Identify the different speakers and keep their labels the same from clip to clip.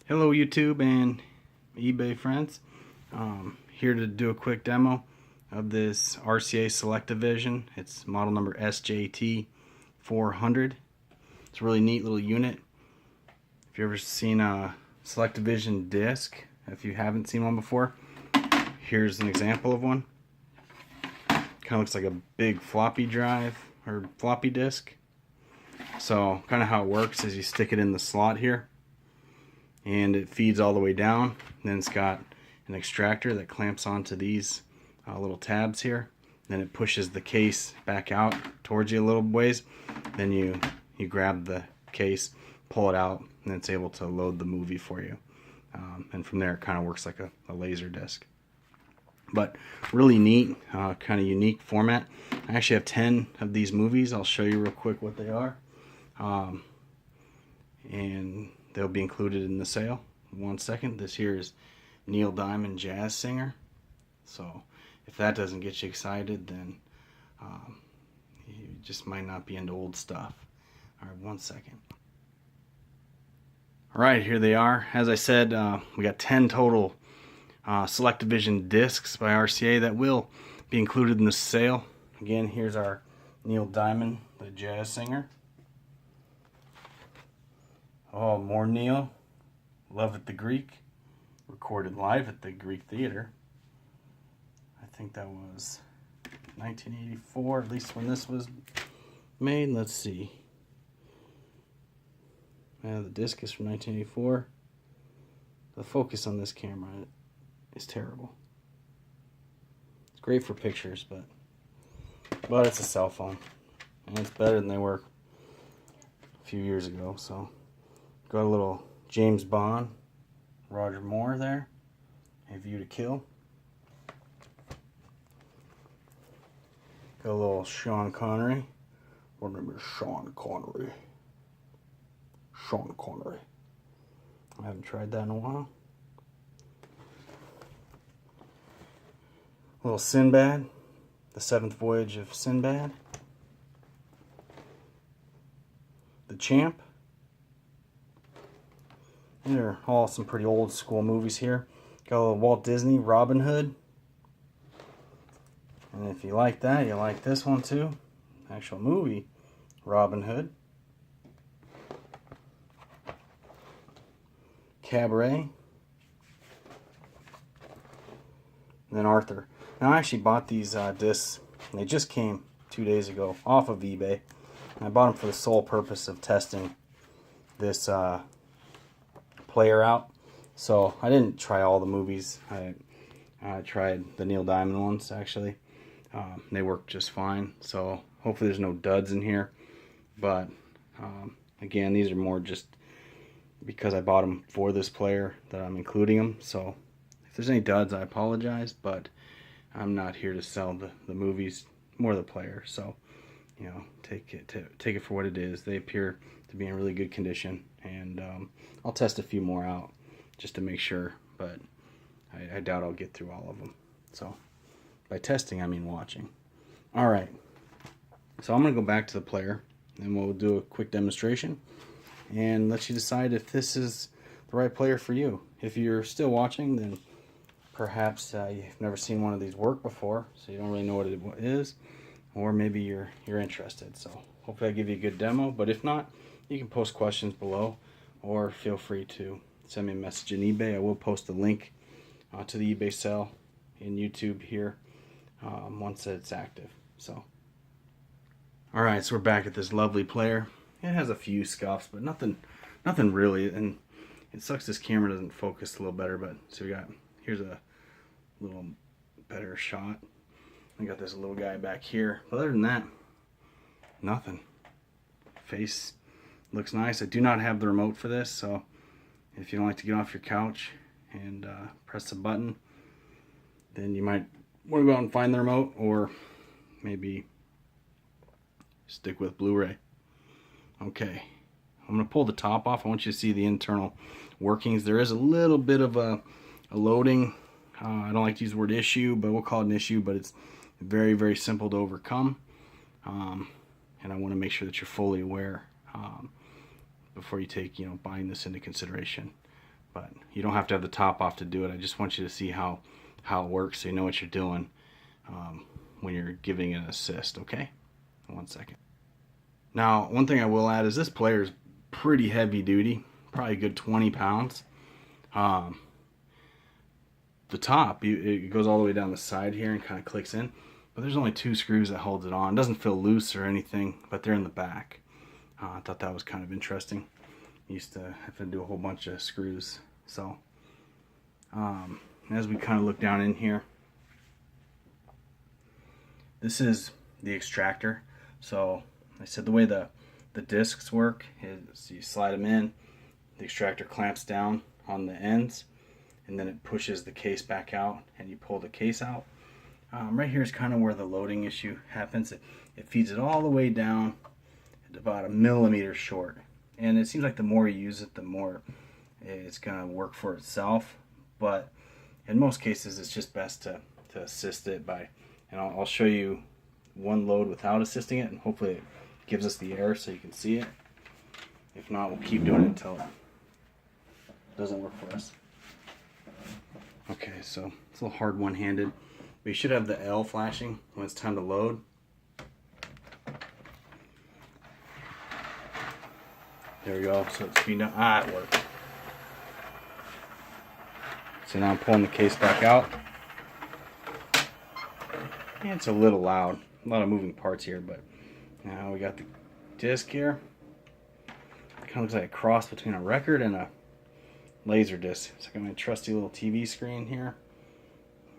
Speaker 1: Hello YouTube and eBay friends. Here to do a quick demo of this RCA Selectavision. It's model number SGT 400. It's a really neat little unit. If you've ever seen a Selectavision disc, if you haven't seen one before, here's an example of one. Kind of looks like a big floppy drive or floppy disk. So kind of how it works is you stick it in the slot here and it feeds all the way down. Then it's got an extractor that clamps onto these little tabs here. Then it pushes the case back out towards you a little ways. Then you grab the case, pull it out, and it's able to load the movie for you. And from there it kind of works like a laser disc. But really neat, kind of unique format. I actually have 10 of these movies. I'll show you real quick what they are. And they'll be included in the sale. 1 second. This here is Neil Diamond Jazz Singer. So if that doesn't get you excited, then you just might not be into old stuff. Alright, 1 second. Alright, here they are. As I said, we got 10 total Selectavision discs by RCA that will be included in the sale. Again, here's our Neil Diamond, the Jazz Singer. Oh, more Neil. Love at the Greek. Recorded live at the Greek Theater. I think that was 1984, at least when this was made. Let's see. Yeah, the disc is from 1984. The focus on this camera is terrible. It's great for pictures, but it's a cell phone. And it's better than they were a few years ago, so. Got a little James Bond, Roger Moore there, A View to Kill. Got a little Sean Connery. What name is Sean Connery? Sean Connery. I haven't tried that in a while. A little Sinbad, The Seventh Voyage of Sinbad. The Champ. They're all some pretty old school movies here. Got a little Walt Disney, Robin Hood. And if you like that, you like this one too. Actual movie, Robin Hood. Cabaret. And then Arthur. Now I actually bought these discs. And they just came 2 days ago off of eBay. And I bought them for the sole purpose of testing this player out. So I didn't try all the movies. I tried the Neil Diamond ones actually. They work just fine. So hopefully there's no duds in here. But again, these are more just because I bought them for this player that I'm including them. So if there's any duds, I apologize. But I'm not here to sell the movies, more the player. So you know, take it for what it is. They appear to be in really good condition, and I'll test a few more out just to make sure, but I doubt I'll get through all of them. So by testing, I mean watching. Alright, so I'm going to go back to the player and we'll do a quick demonstration and let you decide if this is the right player for you. If you're still watching, then perhaps you've never seen one of these work before, so you don't really know what it is, or maybe you're interested. So hopefully I give you a good demo, but if not, you can post questions below or feel free to send me a message in eBay. I will post a link to the eBay sale in YouTube here once it's active. So alright, so we're back at this lovely player. It has a few scuffs, but nothing really, and it sucks this camera doesn't focus a little better, but so here's a little better shot. I got this little guy back here. But other than that, nothing. Face looks nice. I do not have the remote for this, so if you don't like to get off your couch and press the button, then you might want to go out and find the remote, or maybe stick with Blu-ray. Okay, I'm going to pull the top off. I want you to see the internal workings. There is a little bit of a loading. I don't like to use the word issue, but we'll call it an issue, but it's very, very simple to overcome. And I want to make sure that you're fully aware before you take, buying this into consideration. but you don't have to have the top off to do it. I just want you to see how it works so you know what you're doing when you're giving an assist, okay? 1 second. Now, one thing I will add is this player is pretty heavy duty, probably a good 20 pounds. The top, it goes all the way down the side here and kind of clicks in, but there's only 2 screws that holds it on. It doesn't feel loose or anything, but they're in the back. I thought that was kind of interesting. Used to have to do a whole bunch of screws. So, as we kind of look down in here, this is the extractor. So, I said the way the discs work is you slide them in, the extractor clamps down on the ends, and then it pushes the case back out, and you pull the case out. Right here is kind of where the loading issue happens. It feeds it all the way down at about 1 millimeter short. And it seems like the more you use it, the more it's going to work for itself. But in most cases, it's just best to assist it by, and I'll show you one load without assisting it, and hopefully it gives us the error so you can see it. If not, we'll keep doing it until it doesn't work for us. Okay, so it's a little hard one-handed. But you should have the L flashing when it's time to load. There we go, so it's speeding up. It worked. So now I'm pulling the case back out. Yeah, it's a little loud. A lot of moving parts here, but now we got the disc here. It kind of looks like a cross between a record and a laser disc. So I got my trusty little TV screen here.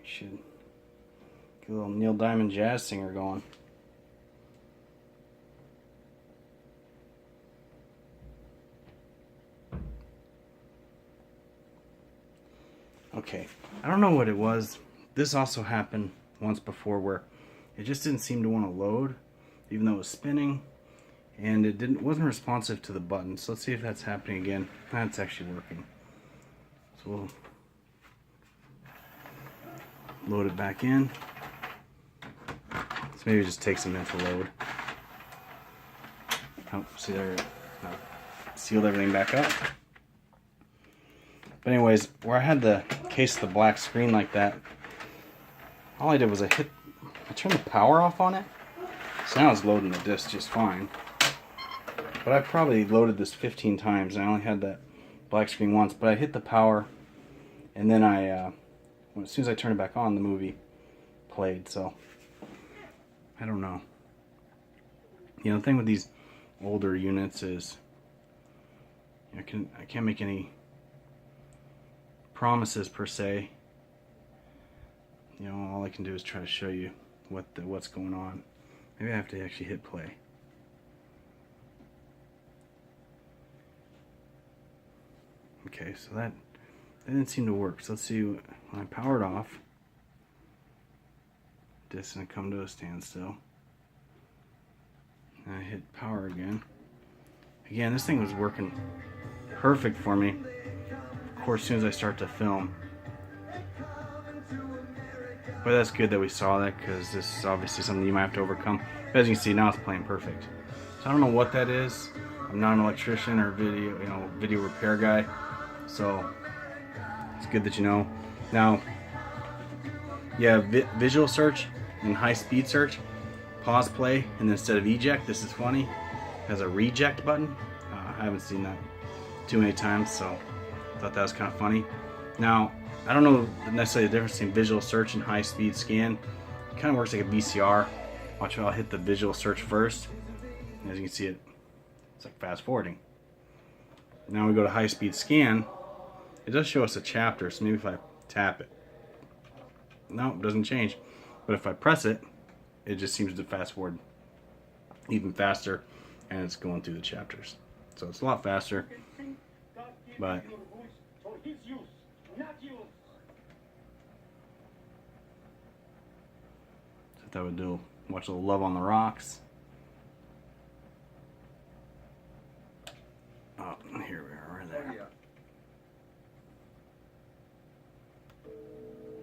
Speaker 1: We should get a little Neil Diamond jazz singer going. Okay, I don't know what it was. This also happened once before where it just didn't seem to want to load, even though it was spinning, and it wasn't responsive to the button. So let's see if that's happening again. That's actually working. So we'll load it back in. So maybe it just takes a minute to load. Oh, see there, sealed everything back up. But anyways, where I had the case of the black screen like that, all I did was I turned the power off on it. So now it's loading the disc just fine. But I probably loaded this 15 times and I only had that black screen once. But I hit the power, and then as soon as I turned it back on, the movie played. So I don't know. You know, the thing with these older units is I can't make any promises per se. You know, all I can do is try to show you what's going on. Maybe I have to actually hit play. Okay, so that didn't seem to work. So let's see, when I power it off, disc's gonna come to a standstill. And I hit power again. Again, this thing was working perfect for me. Of course, as soon as I start to film. But that's good that we saw that, because this is obviously something you might have to overcome. But as you can see, now it's playing perfect. So I don't know what that is. I'm not an electrician or video repair guy. So it's good that you know. Now, yeah, visual search and high speed search. Pause play, and then instead of eject, this is funny, has a reject button. I haven't seen that too many times, so I thought that was kind of funny. Now, I don't know necessarily the difference between visual search and high speed scan. It kind of works like a VCR. Watch, I'll hit the visual search first. And as you can see, it's like fast forwarding. Now we go to high speed scan. It does show us a chapter, so maybe if I tap it. No, it doesn't change. But if I press it, it just seems to fast forward even faster, and it's going through the chapters. So it's a lot faster, but that's what that would do. Watch a little Love on the Rocks. Oh, here we are, right there.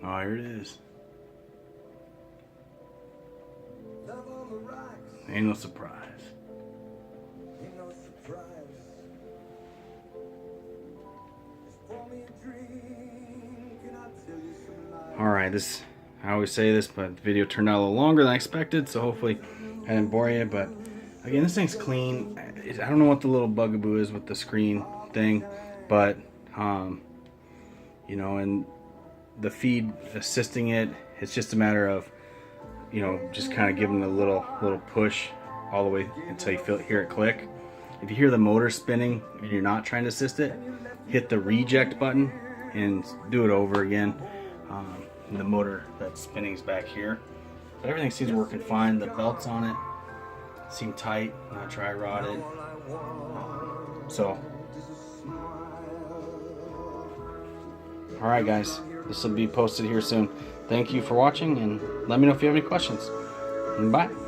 Speaker 1: Oh, here it is. Ain't no surprise. Ain't no surprise. Just pour me Alright, this, I always say this, but the video turned out a little longer than I expected, so hopefully I didn't bore you. But again, this thing's clean. I don't know what the little bugaboo is with the screen thing, but you know, and the feed assisting it, it's just a matter of, you know, just kind of giving a little push all the way until you hear it click. If you hear the motor spinning and you're not trying to assist it, hit the reject button and do it over again. The motor that's spinning is back here, but everything seems working fine. The belts on it seem tight, not dry rotted. So, all right, guys, this will be posted here soon. Thank you for watching, and let me know if you have any questions. Bye.